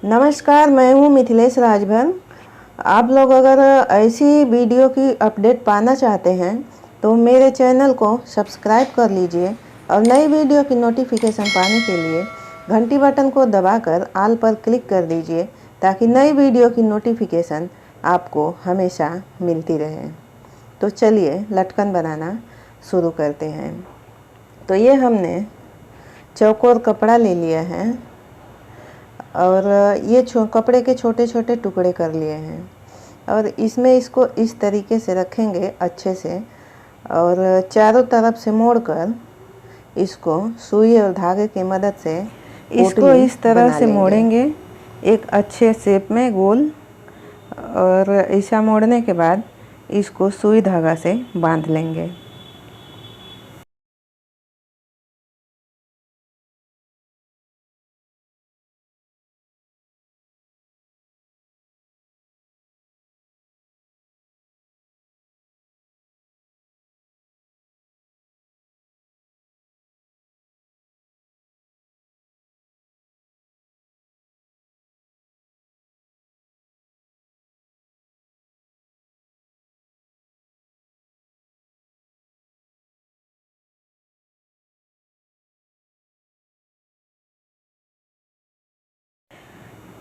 नमस्कार, मैं हूँ मिथिलेश राजभर। आप लोग अगर ऐसी वीडियो की अपडेट पाना चाहते हैं तो मेरे चैनल को सब्सक्राइब कर लीजिए और नई वीडियो की नोटिफिकेशन पाने के लिए घंटी बटन को दबाकर ऑल पर क्लिक कर दीजिए ताकि नई वीडियो की नोटिफिकेशन आपको हमेशा मिलती रहे। तो चलिए लटकन बनाना शुरू करते हैं। तो ये हमने चौकोर कपड़ा ले लिया है और ये कपड़े के छोटे छोटे टुकड़े कर लिए हैं और इसमें इसको इस तरीके से रखेंगे अच्छे से और चारों तरफ से मोड़कर इसको सुई और धागे की मदद से इसको इस तरह से मोड़ेंगे एक अच्छे शेप में गोल। और ऐसा मोड़ने के बाद इसको सुई धागा से बांध लेंगे।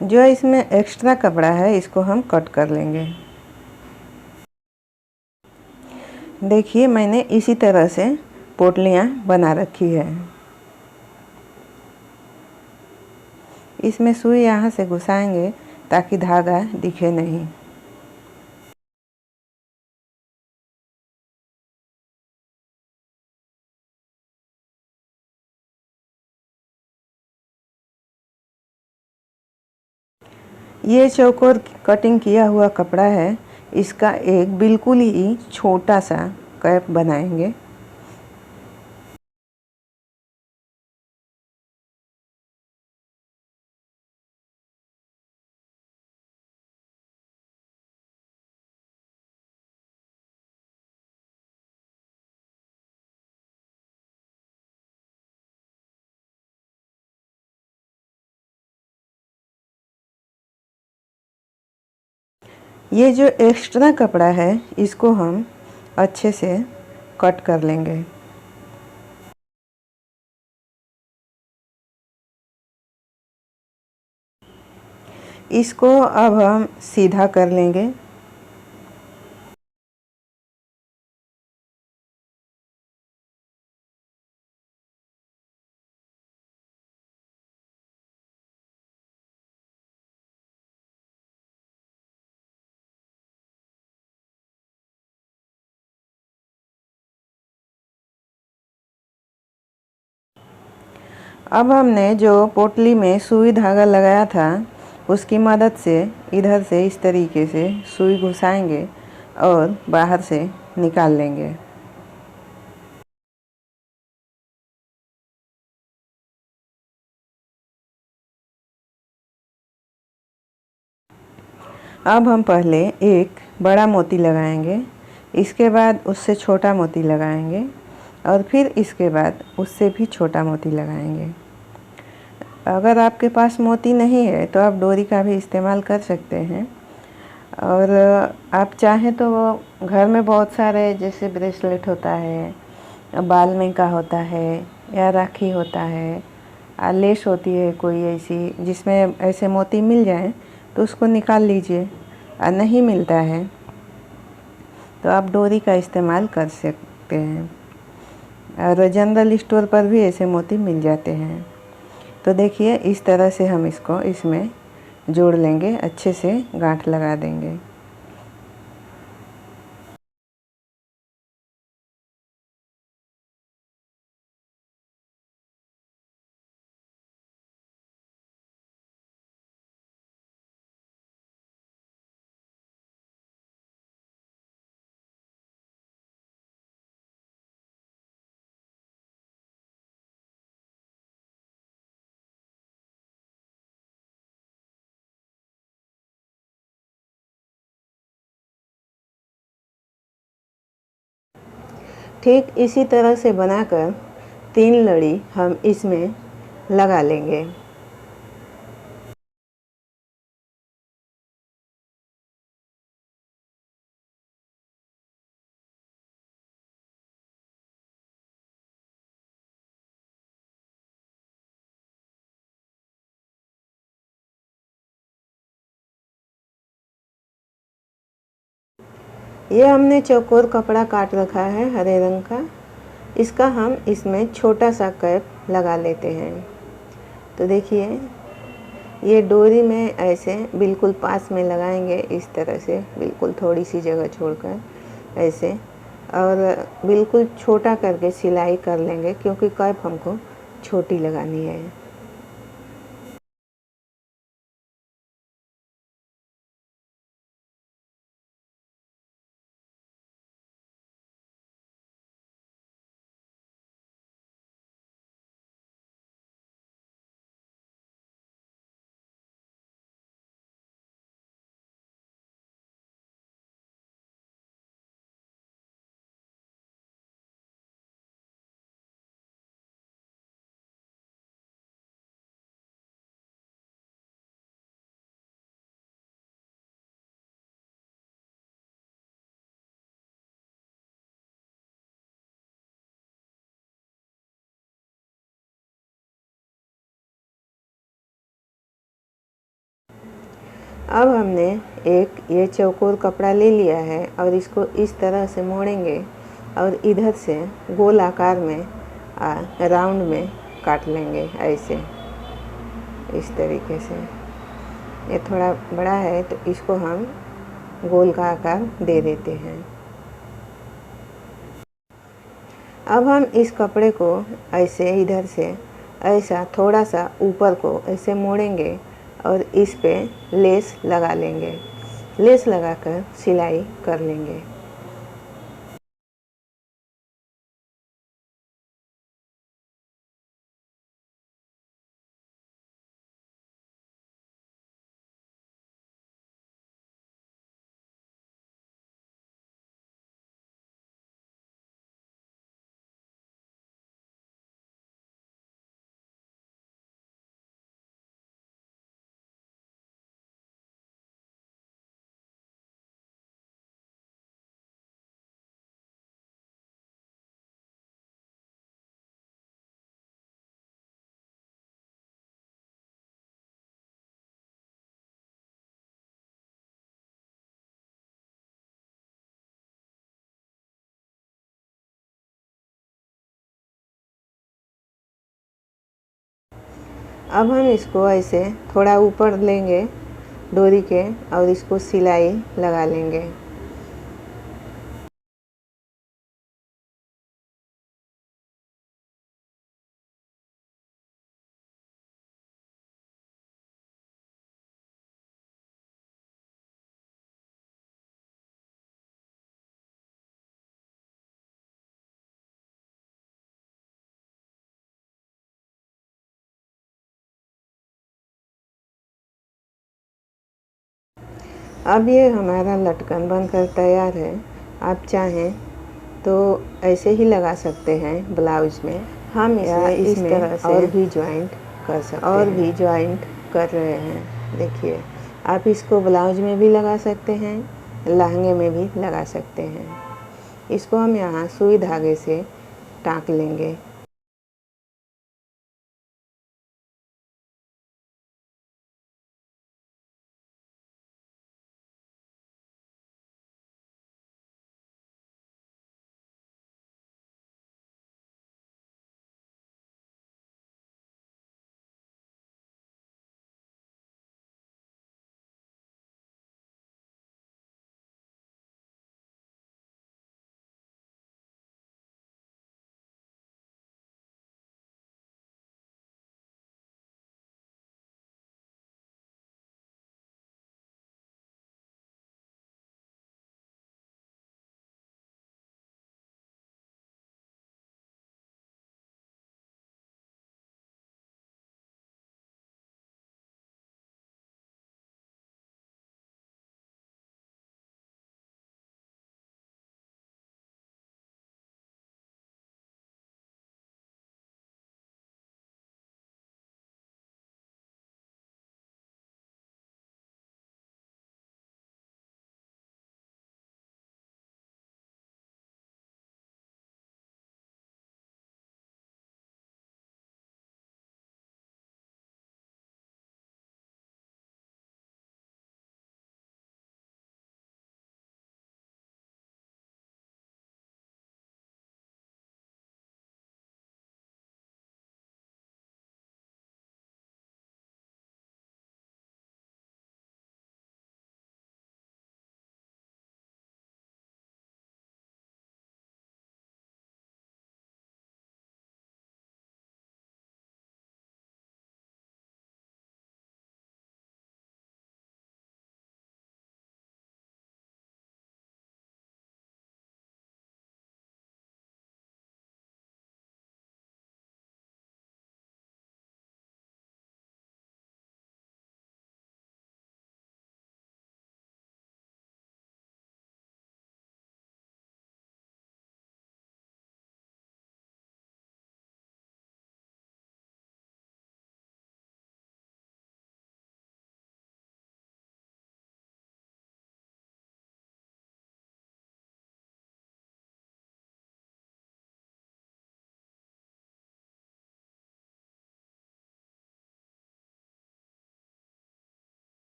जो इसमें एक्स्ट्रा कपड़ा है इसको हम कट कर लेंगे। देखिए मैंने इसी तरह से पोटलियाँ बना रखी है। इसमें सुई यहाँ से घुसाएंगे ताकि धागा दिखे नहीं। ये चौकोर कटिंग किया हुआ कपड़ा है, इसका एक बिल्कुल ही छोटा सा कैप बनाएंगे। ये जो एक्स्ट्रा कपड़ा है इसको हम अच्छे से कट कर लेंगे। इसको अब हम सीधा कर लेंगे। अब हमने जो पोटली में सुई धागा लगाया था उसकी मदद से इधर से इस तरीके से सुई घुसाएंगे और बाहर से निकाल लेंगे। अब हम पहले एक बड़ा मोती लगाएंगे, इसके बाद उससे छोटा मोती लगाएंगे और फिर इसके बाद उससे भी छोटा मोती लगाएंगे। अगर आपके पास मोती नहीं है तो आप डोरी का भी इस्तेमाल कर सकते हैं। और आप चाहें तो वो घर में बहुत सारे जैसे ब्रेसलेट होता है, बाल में का होता है या राखी होता है, लेस होती है कोई ऐसी जिसमें ऐसे मोती मिल जाए तो उसको निकाल लीजिए। और नहीं मिलता है तो आप डोरी का इस्तेमाल कर सकते हैं और जनरल स्टोर पर भी ऐसे मोती मिल जाते हैं। तो देखिए इस तरह से हम इसको इसमें जोड़ लेंगे, अच्छे से गांठ लगा देंगे। ठीक इसी तरह से बनाकर 3 लड़ी हम इसमें लगा लेंगे। ये हमने चौकोर कपड़ा काट रखा है हरे रंग का, इसका हम इसमें छोटा सा कैप लगा लेते हैं। तो देखिए ये डोरी में ऐसे बिल्कुल पास में लगाएंगे, इस तरह से बिल्कुल थोड़ी सी जगह छोड़कर ऐसे, और बिल्कुल छोटा करके सिलाई कर लेंगे क्योंकि कैप हमको छोटी लगानी है। अब हमने एक ये चौकोर कपड़ा ले लिया है और इसको इस तरह से मोड़ेंगे और इधर से गोल आकार में राउंड में काट लेंगे ऐसे, इस तरीके से। ये थोड़ा बड़ा है तो इसको हम गोल का आकार दे देते हैं। अब हम इस कपड़े को ऐसे इधर से ऐसा थोड़ा सा ऊपर को ऐसे मोड़ेंगे और इस पे लेस लगा लेंगे। लेस लगाकर सिलाई कर लेंगे। अब हम इसको ऐसे थोड़ा ऊपर लेंगे डोरी के और इसको सिलाई लगा लेंगे। अब ये हमारा लटकन बनकर तैयार है। आप चाहें तो ऐसे ही लगा सकते हैं ब्लाउज में। हम इस तरह से और भी ज्वाइंट कर सकते हैं, और भी ज्वाइंट कर रहे हैं। देखिए आप इसको ब्लाउज में भी लगा सकते हैं, लहंगे में भी लगा सकते हैं। इसको हम यहाँ सुई धागे से टाँक लेंगे।